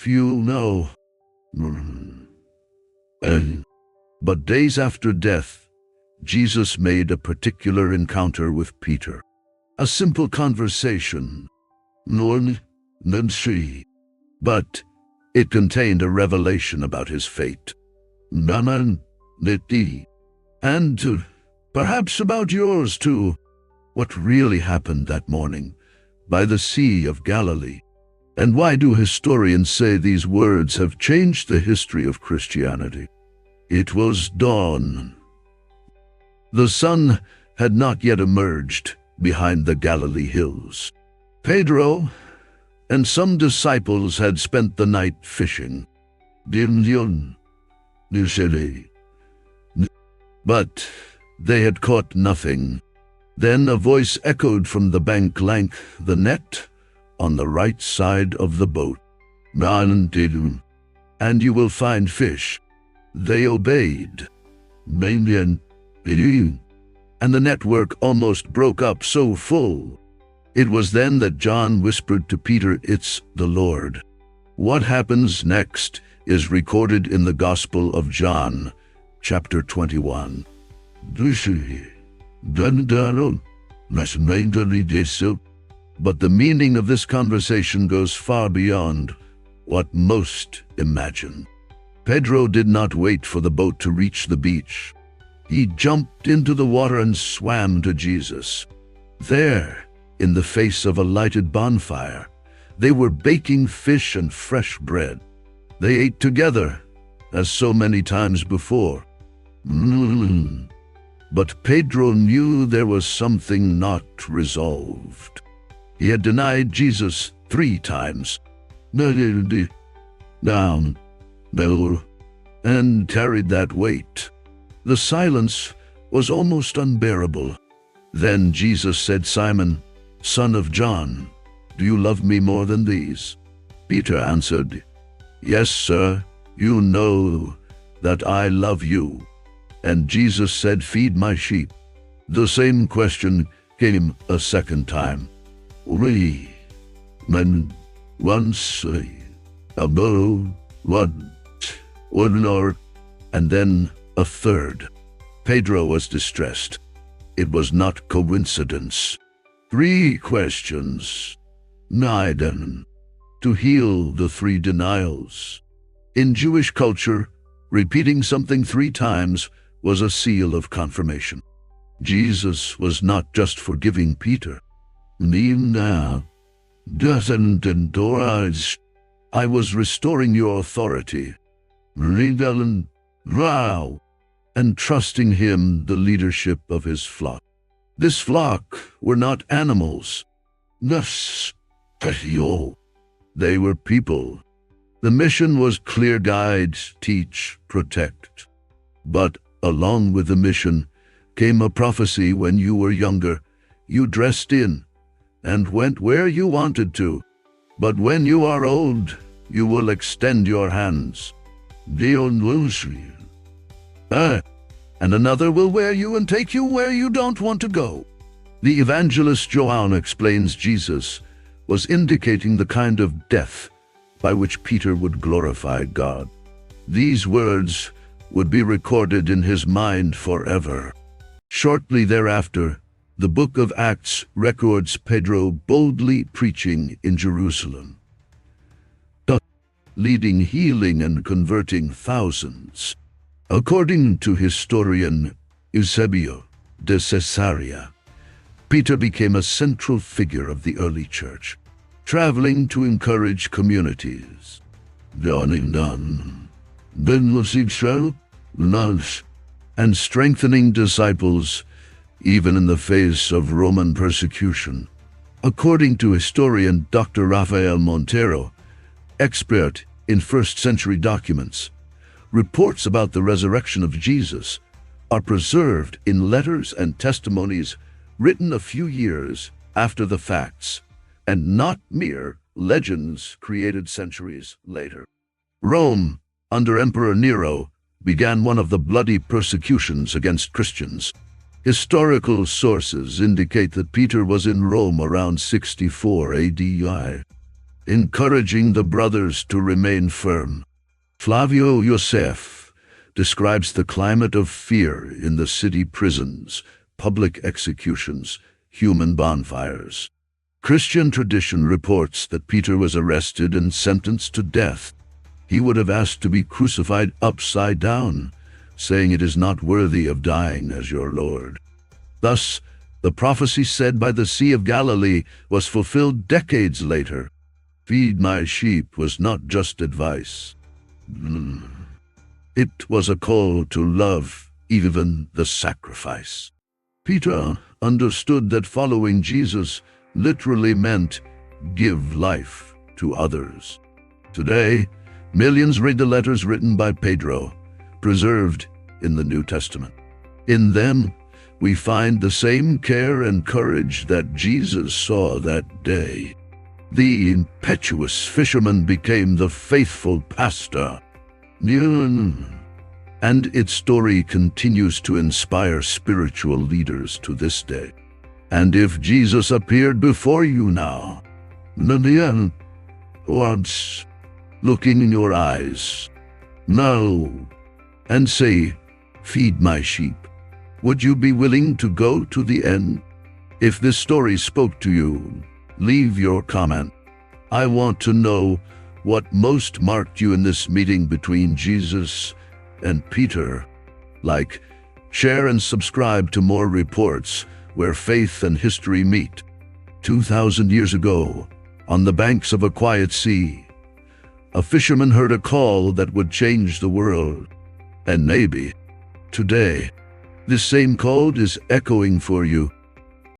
Few know. And, but days after death, Jesus made a particular encounter with Peter. A simple conversation. But it contained a revelation about his fate. And perhaps about yours too. What really happened that morning by the Sea of Galilee? And why do historians say these words have changed the history of Christianity? It was dawn. The sun had not yet emerged behind the Galilee hills. Pedro and some disciples had spent the night fishing. But they had caught nothing. Then a voice echoed from the bank length, the net on the right side of the boat. And you will find fish. They obeyed. And the network almost broke up, so full. It was then that John whispered to Peter, "It's the Lord." What happens next is recorded in the Gospel of John, chapter 21. But the meaning of this conversation goes far beyond what most imagine. Pedro did not wait for the boat to reach the beach. He jumped into the water and swam to Jesus. There, in the face of a lighted bonfire, they were baking fish and fresh bread. They ate together, as so many times before. But Pedro knew there was something not resolved. He had denied Jesus 3 times. Down, and carried that weight. The silence was almost unbearable. Then Jesus said, "Simon, son of John, do you love me more than these?" Peter answered, "Yes, sir, you know that I love you." And Jesus said, "Feed my sheep." The same question came a second time. Once, and then a third. Pedro was distressed. It was not coincidence. 3 questions. Naiden. To heal the 3 denials. In Jewish culture, repeating something 3 times was a seal of confirmation. Jesus was not just forgiving Peter. I was restoring your authority. And trusting him the leadership of his flock. This flock were not animals. They were people. The mission was clear: guide, teach, protect. But along with the mission came a prophecy: when you were younger, you dressed in and went where you wanted to. But when you are old, you will extend your hands. And another will wear you and take you where you don't want to go. The evangelist John explains Jesus was indicating the kind of death by which Peter would glorify God. These words would be recorded in his mind forever. Shortly thereafter, the book of Acts records Pedro boldly preaching in Jerusalem, leading, healing, and converting thousands. According to historian Eusebio de Caesarea, Peter became a central figure of the early church, traveling to encourage communities. And strengthening disciples even in the face of Roman persecution. According to historian Dr. Rafael Montero, expert in first-century documents, reports about the resurrection of Jesus are preserved in letters and testimonies written a few years after the facts, and not mere legends created centuries later. Rome, under Emperor Nero, began one of the bloody persecutions against Christians. Historical sources indicate that Peter was in Rome around 64 AD. encouraging the brothers to remain firm. Flavio Josef describes the climate of fear in the city prisons, public executions, human bonfires. Christian tradition reports that Peter was arrested and sentenced to death. He would have asked to be crucified upside down, saying, "It is not worthy of dying as your Lord." Thus, the prophecy said by the Sea of Galilee was fulfilled decades later. "Feed my sheep" was not just advice. It was a call to love, even the sacrifice. Peter understood that following Jesus literally meant give life to others. Today, millions read the letters written by Pedro, preserved in the New Testament. In them, we find the same care and courage that Jesus saw that day. The impetuous fisherman became the faithful pastor. And its story continues to inspire spiritual leaders to this day. And if Jesus appeared before you now, once, looking in your eyes, now, and say, "Feed my sheep," would you be willing to go to the end? If this story spoke to you, leave your comment. I want to know what most marked you in this meeting between Jesus and Peter. Like, share, and subscribe to more reports where faith and history meet. 2,000 years ago, on the banks of a quiet sea, a fisherman heard a call that would change the world. And maybe today, this same call is echoing for you.